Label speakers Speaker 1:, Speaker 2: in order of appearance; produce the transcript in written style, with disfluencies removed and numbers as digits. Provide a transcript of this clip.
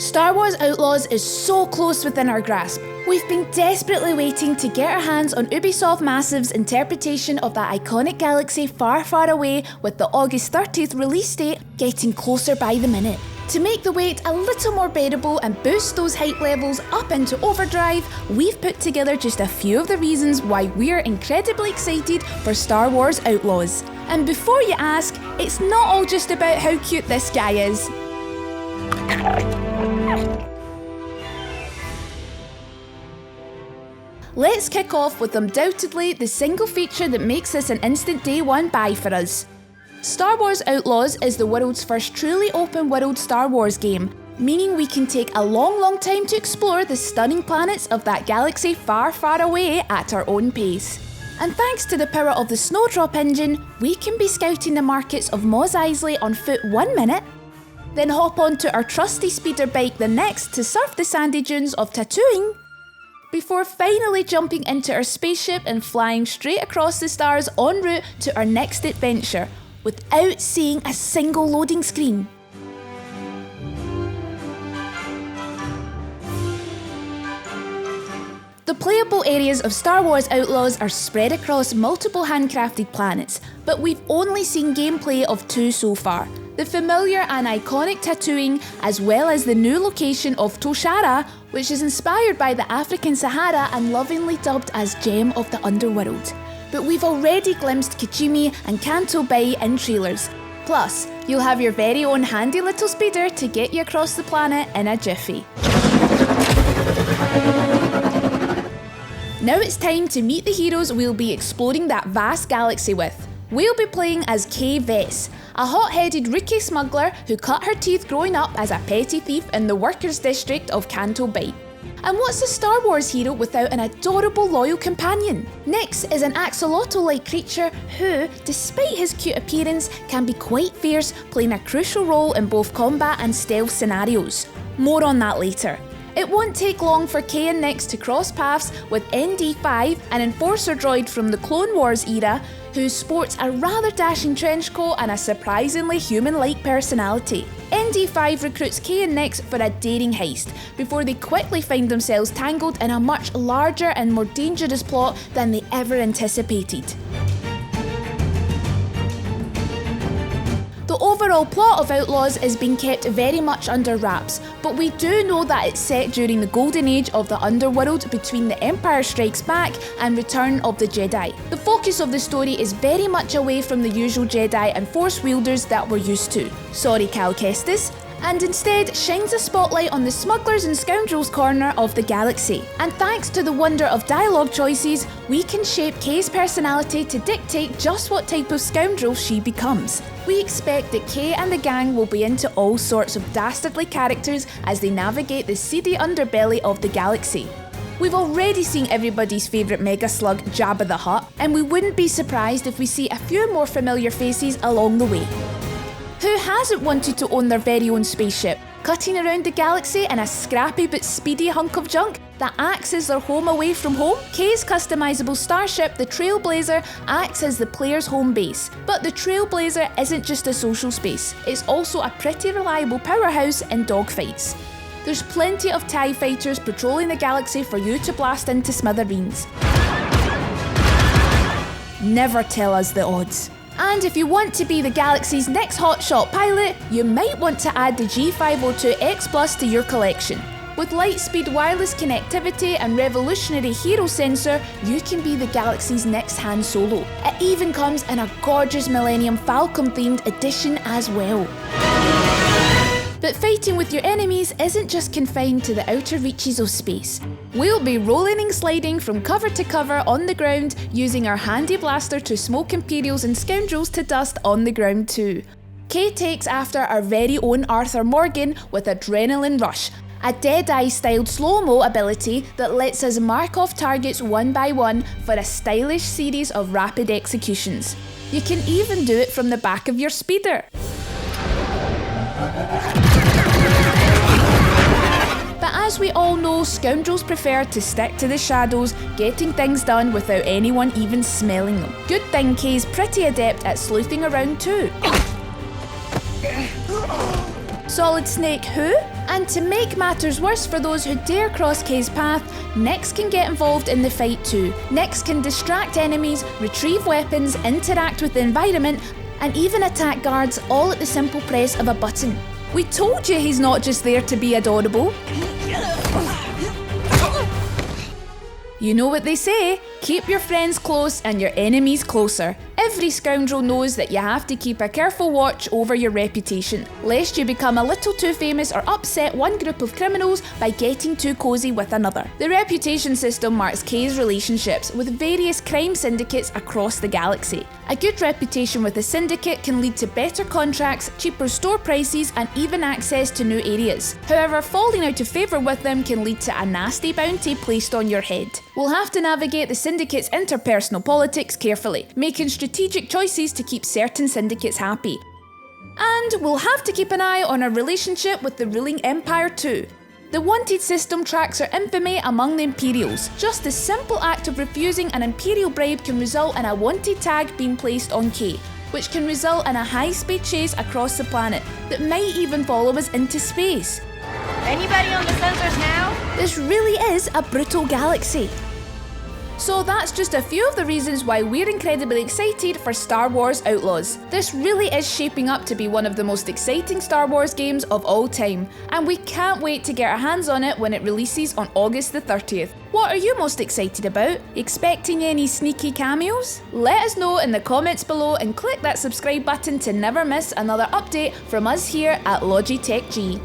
Speaker 1: Star Wars Outlaws is so close within our grasp. We've been desperately waiting to get our hands on Ubisoft Massive's interpretation of that iconic galaxy far, far away, with the August 30th release date getting closer by the minute. To make the wait a little more bearable and boost those hype levels up into overdrive, we've put together just a few of the reasons why we're incredibly excited for Star Wars Outlaws. And before you ask, it's not all just about how cute this guy is. Let's kick off with undoubtedly the single feature that makes this an instant day one buy for us. Star Wars Outlaws is the world's first truly open world Star Wars game, meaning we can take a long time to explore the stunning planets of that galaxy far, far away at our own pace. And thanks to the power of the Snowdrop engine, we can be scouting the markets of Mos Eisley on foot 1 minute, then hop onto our trusty speeder bike the next to surf the sandy dunes of Tatooine, before finally jumping into our spaceship and flying straight across the stars en route to our next adventure, without seeing a single loading screen. The playable areas of Star Wars Outlaws are spread across multiple handcrafted planets, but we've only seen gameplay of 2 so far. The familiar and iconic Tatooine, as well as the new location of Toshara, which is inspired by the African Sahara and lovingly dubbed as Gem of the Underworld. But we've already glimpsed Kijimi and Canto Bay in trailers. Plus, you'll have your very own handy little speeder to get you across the planet in a jiffy. Now it's time to meet the heroes we'll be exploring that vast galaxy with. We'll be playing as Kay Vess, a hot-headed rookie smuggler who cut her teeth growing up as a petty thief in the workers' district of Canto Bay. And what's a Star Wars hero without an adorable loyal companion? Nyx is an axolotl-like creature who, despite his cute appearance, can be quite fierce, playing a crucial role in both combat and stealth scenarios. More on that later. It won't take long for Kay and Nyx to cross paths with ND5, an enforcer droid from the Clone Wars era, who sports a rather dashing trenchcoat and a surprisingly human-like personality. ND5 recruits Kay and Nyx for a daring heist, before they quickly find themselves tangled in a much larger and more dangerous plot than they ever anticipated. The overall plot of Outlaws is being kept very much under wraps, but we do know that it's set during the golden age of the underworld between The Empire Strikes Back and Return of the Jedi. The focus of the story is very much away from the usual Jedi and Force wielders that we're used to. Sorry, Cal Kestis. And instead shines a spotlight on the smugglers and scoundrels corner of the galaxy. And thanks to the wonder of dialogue choices, we can shape Kay's personality to dictate just what type of scoundrel she becomes. We expect that Kay and the gang will be into all sorts of dastardly characters as they navigate the seedy underbelly of the galaxy. We've already seen everybody's favourite mega slug, Jabba the Hutt, and we wouldn't be surprised if we see a few more familiar faces along the way. Who hasn't wanted to own their very own spaceship, cutting around the galaxy in a scrappy but speedy hunk of junk that acts as their home away from home? Kay's customisable starship, the Trailblazer, acts as the player's home base. But the Trailblazer isn't just a social space, it's also a pretty reliable powerhouse in dogfights. There's plenty of TIE fighters patrolling the galaxy for you to blast into smithereens. Never tell us the odds. And if you want to be the galaxy's next hotshot pilot, you might want to add the G502X Plus to your collection. With lightspeed wireless connectivity and revolutionary hero sensor, you can be the galaxy's next Han Solo. It even comes in a gorgeous Millennium Falcon themed edition as well. But fighting with your enemies isn't just confined to the outer reaches of space. We'll be rolling and sliding from cover to cover on the ground, using our handy blaster to smoke Imperials and Scoundrels to dust on the ground too. Kay takes after our very own Arthur Morgan with Adrenaline Rush, a Deadeye-styled slow-mo ability that lets us mark off targets one by one for a stylish series of rapid executions. You can even do it from the back of your speeder. But as we all know, scoundrels prefer to stick to the shadows, getting things done without anyone even smelling them. Good thing Kay's pretty adept at sleuthing around too. So Solid Snake who? And to make matters worse for those who dare cross Kay's path, Nyx can get involved in the fight too. Nyx can distract enemies, retrieve weapons, interact with the environment, and even attack guards all at the simple press of a button. We told you he's not just there to be adorable. You know what they say, keep your friends close and your enemies closer. Every scoundrel knows that you have to keep a careful watch over your reputation, lest you become a little too famous or upset one group of criminals by getting too cozy with another. The reputation system marks Kay's relationships with various crime syndicates across the galaxy. A good reputation with a syndicate can lead to better contracts, cheaper store prices, and even access to new areas. However, falling out of favour with them can lead to a nasty bounty placed on your head. We'll have to navigate the syndicate's interpersonal politics carefully, making strategic choices to keep certain syndicates happy. And we'll have to keep an eye on our relationship with the ruling empire too. The wanted system tracks our infamy among the Imperials. Just the simple act of refusing an Imperial bribe can result in a wanted tag being placed on Kay, which can result in a high-speed chase across the planet that might even follow us into space.
Speaker 2: Anybody on the sensors now?
Speaker 1: This really is a brutal galaxy. So that's just a few of the reasons why we're incredibly excited for Star Wars Outlaws. This really is shaping up to be one of the most exciting Star Wars games of all time, and we can't wait to get our hands on it when it releases on August the 30th. What are you most excited about? Expecting any sneaky cameos? Let us know in the comments below and click that subscribe button to never miss another update from us here at Logitech G.